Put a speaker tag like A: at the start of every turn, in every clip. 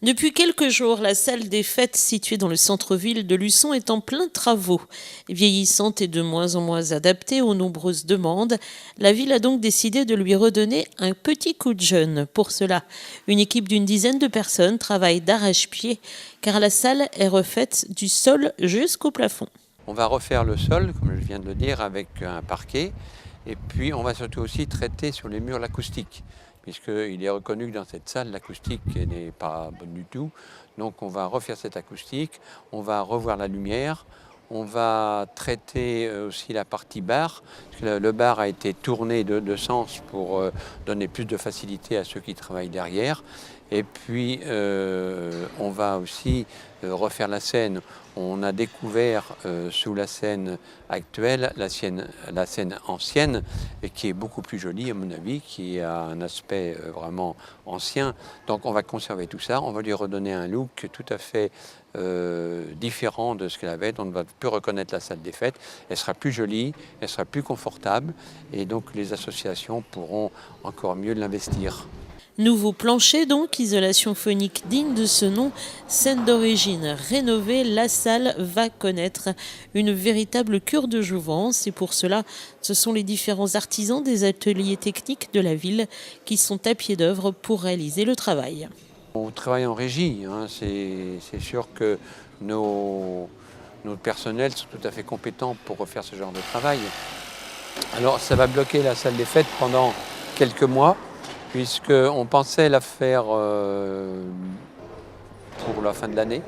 A: Depuis quelques jours, la salle des fêtes située dans le centre-ville de Luçon est en plein travaux. Vieillissante et de moins en moins adaptée aux nombreuses demandes, la ville a donc décidé de lui redonner un petit coup de jeune. Pour cela, une équipe d'une dizaine de personnes travaille d'arrache-pied car la salle est refaite du sol jusqu'au plafond.
B: On va refaire le sol, comme je viens de le dire, avec un parquet. Et puis on va surtout aussi traiter sur les murs l'acoustique, puisqu'il est reconnu que dans cette salle, l'acoustique n'est pas bonne du tout. Donc on va refaire cette acoustique, on va revoir la lumière, on va traiter aussi la partie bar, parce que le bar a été tourné de sens pour donner plus de facilité à ceux qui travaillent derrière. Et puis on va aussi refaire la scène. On a découvert sous la scène actuelle la scène ancienne, et qui est beaucoup plus jolie à mon avis, qui a un aspect vraiment ancien. Donc on va conserver tout ça, on va lui redonner un look tout à fait différent de ce qu'elle avait. On ne va plus reconnaître la salle des fêtes, elle sera plus jolie, elle sera plus confortable, et donc les associations pourront encore mieux l'investir.
A: Nouveau plancher donc, isolation phonique digne de ce nom, scène d'origine rénovée, la salle va connaître une véritable cure de jouvence et pour cela, ce sont les différents artisans des ateliers techniques de la ville qui sont à pied d'œuvre pour réaliser le travail.
B: On travaille en régie, hein. C'est sûr que nos personnels sont tout à fait compétents pour refaire ce genre de travail. Alors ça va bloquer la salle des fêtes pendant quelques mois, puisqu'on pensait la faire pour la fin de l'année,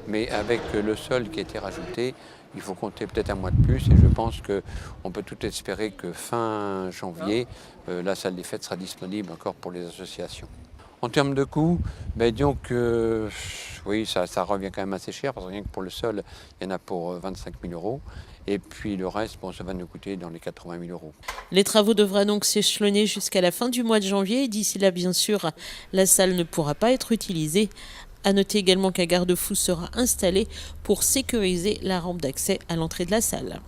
B: mais avec le sol qui a été rajouté, il faut compter peut-être un mois de plus, et je pense qu'on peut tout espérer que fin janvier, la salle des fêtes sera disponible encore pour les associations. En termes de coûts, disons que oui, ça revient quand même assez cher, parce que rien que pour le sol, il y en a pour 25 000 euros. Et puis le reste, ça va nous coûter dans les 80 000 euros.
A: Les travaux devront donc s'échelonner jusqu'à la fin du mois de janvier et d'ici là, bien sûr, la salle ne pourra pas être utilisée. À noter également qu'un garde-fou sera installé pour sécuriser la rampe d'accès à l'entrée de la salle.